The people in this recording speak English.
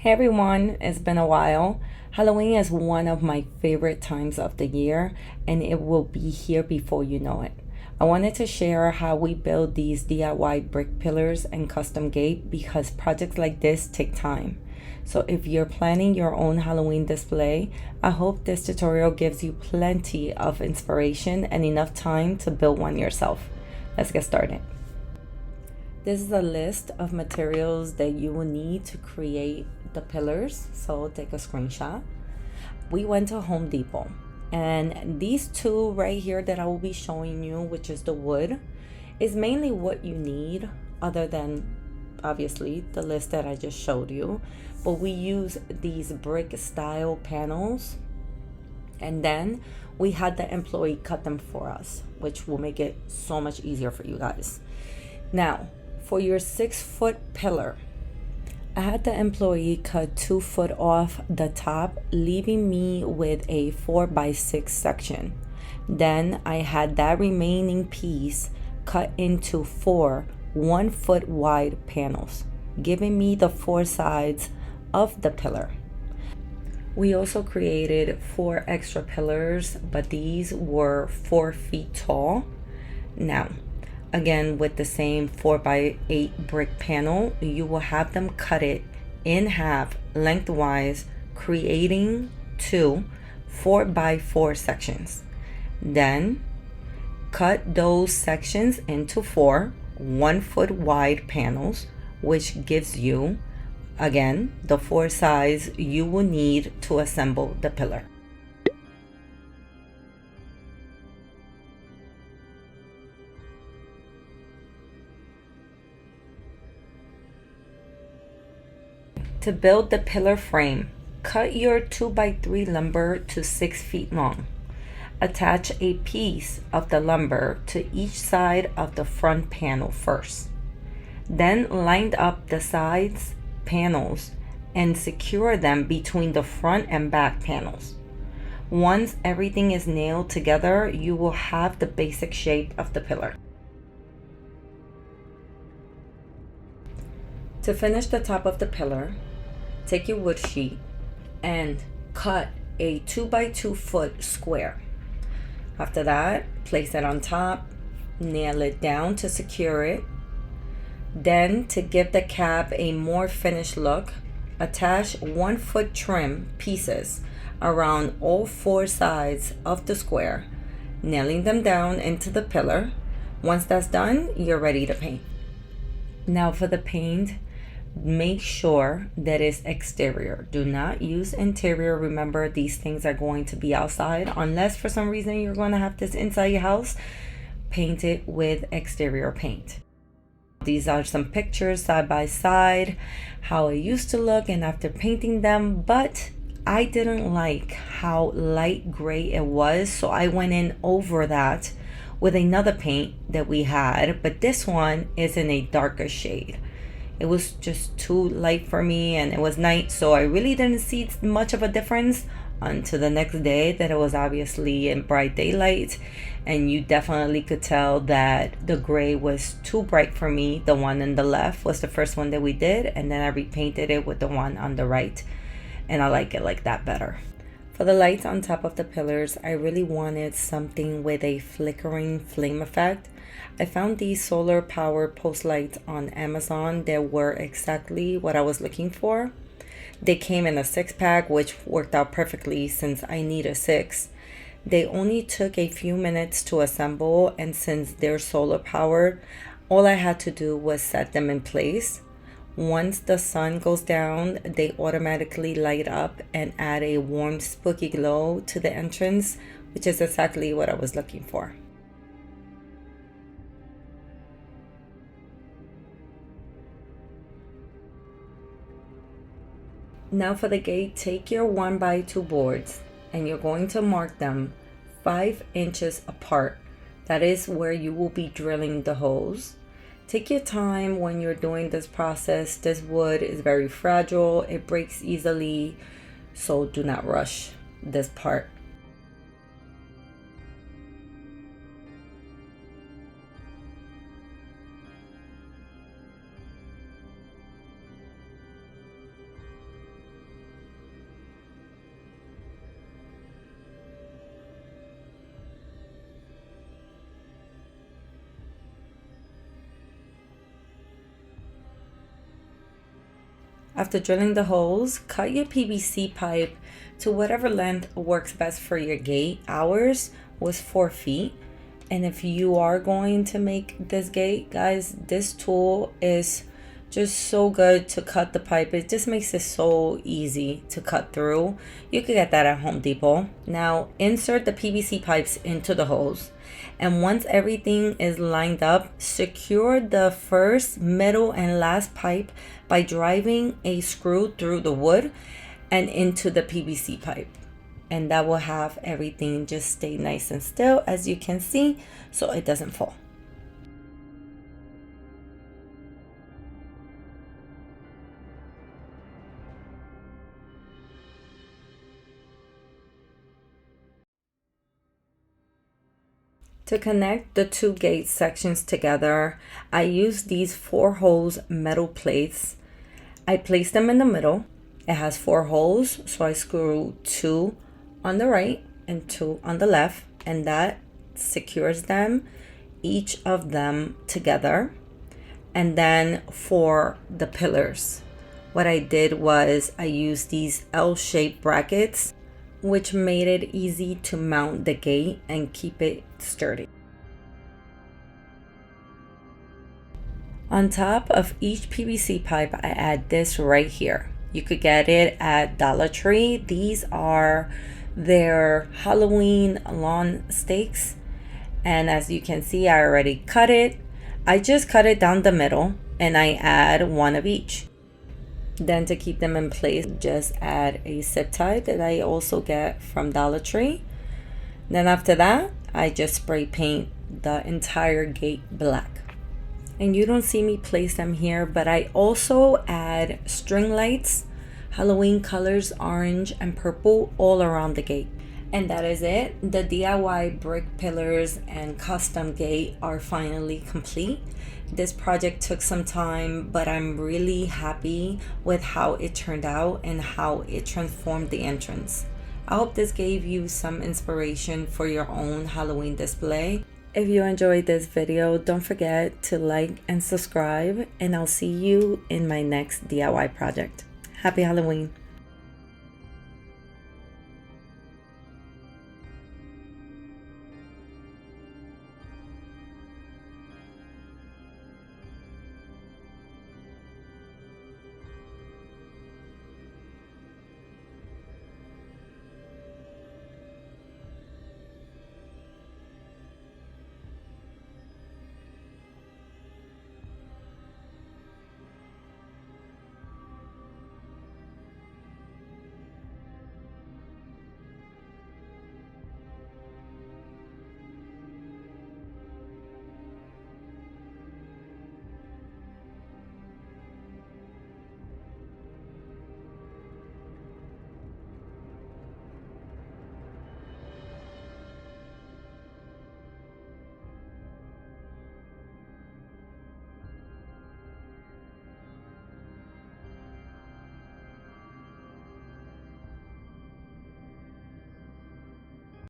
Hey everyone, it's been a while. Halloween is one of my favorite times of the year, and it will be here before you know it. I wanted to share how we build these DIY brick pillars and custom gate because projects like this take time. So if you're planning your own Halloween display, I hope this tutorial gives you plenty of inspiration and enough time to build one yourself. Let's get started. This is a list of materials that you will need to create the pillars, so take a screenshot. We went to Home Depot, and these two right here that I will be showing you, which is the wood, is mainly what you need, other than obviously the list that I just showed you. But we use these brick style panels, and then we had the employee cut them for us, which will make it so much easier for you guys. Now, for your 6-foot pillar, I had the employee cut 2 foot off the top, leaving me with a 4x6 section. Then I had that remaining piece cut into 4 1-foot wide panels, giving me the 4 sides of the pillar. We also created 4 extra pillars, but these were 4 feet tall. Now, again, with the same 4x8 brick panel, you will have them cut it in half lengthwise, creating 2 4x4 sections. Then cut those sections into 4 1-foot wide panels, which gives you, again, the 4 sides you will need to assemble the pillar. To build the pillar frame, cut your 2x3 lumber to 6 feet long. Attach a piece of the lumber to each side of the front panel first. Then line up the sides panels and secure them between the front and back panels. Once everything is nailed together, you will have the basic shape of the pillar. To finish the top of the pillar, take your wood sheet and cut a 2x2 foot square. After that, place it on top, nail it down to secure it. Then, to give the cap a more finished look, attach 1-foot trim pieces around all 4 sides of the square, nailing them down into the pillar. Once that's done, you're ready to paint. Now for the paint, make sure that it's exterior. Do not use interior. Remember, these things are going to be outside. Unless for some reason you're going to have this inside your house, paint it with exterior paint. These are some pictures side by side, how it used to look and after painting them, but I didn't like how light gray it was, so I went in over that with another paint that we had, but this one is in a darker shade. It was just too light for me, and it was night, so I really didn't see much of a difference until the next day that it was obviously in bright daylight, and you definitely could tell that the gray was too bright for me. The one on the left was the first one that we did, and then I repainted it with the one on the right, and I like it like that better. For the lights on top of the pillars, I really wanted something with a flickering flame effect. I found these solar powered post lights on Amazon that were exactly what I was looking for. They came in a 6-pack, which worked out perfectly since I need a 6. They only took a few minutes to assemble, and since they're solar powered, all I had to do was set them in place. Once the sun goes down, they automatically light up and add a warm, spooky glow to the entrance, which is exactly what I was looking for. Now for the gate, take your 1x2 boards and you're going to mark them 5 inches apart. That is where you will be drilling the holes. Take your time when you're doing this process. This wood is very fragile, it breaks easily, so do not rush this part. After drilling the holes, cut your PVC pipe to whatever length works best for your gate. Ours was 4 feet. And if you are going to make this gate, guys, this tool is just so good to cut the pipe. It just makes it so easy to cut through. You could get that at Home Depot. Now insert the PVC pipes into the holes. And once everything is lined up, secure the first, middle, and last pipe by driving a screw through the wood and into the PVC pipe. And that will have everything just stay nice and still, as you can see, so it doesn't fall. To connect the two gate sections together, I use these 4 holes metal plates. I place them in the middle. It has 4 holes, so I screw 2 on the right and 2 on the left, and that secures them, each of them together. And then for the pillars, what I did was I used these L-shaped brackets, which made it easy to mount the gate and keep it sturdy. On top of each PVC pipe, I add this right here. You could get it at Dollar Tree. These are their Halloween lawn stakes. And as you can see, I already cut it. I just cut it down the middle and I add 1 of each. Then to keep them in place, just add a zip tie that I also get from Dollar Tree. Then after that, I just spray paint the entire gate black. And you don't see me place them here, but I also add string lights, Halloween colors, orange and purple, all around the gate. And that is it. The DIY brick pillars and custom gate are finally complete. This project took some time, but I'm really happy with how it turned out and how it transformed the entrance. I hope this gave you some inspiration for your own Halloween display. If you enjoyed this video, don't forget to like and subscribe, and I'll see you in my next DIY project. Happy Halloween!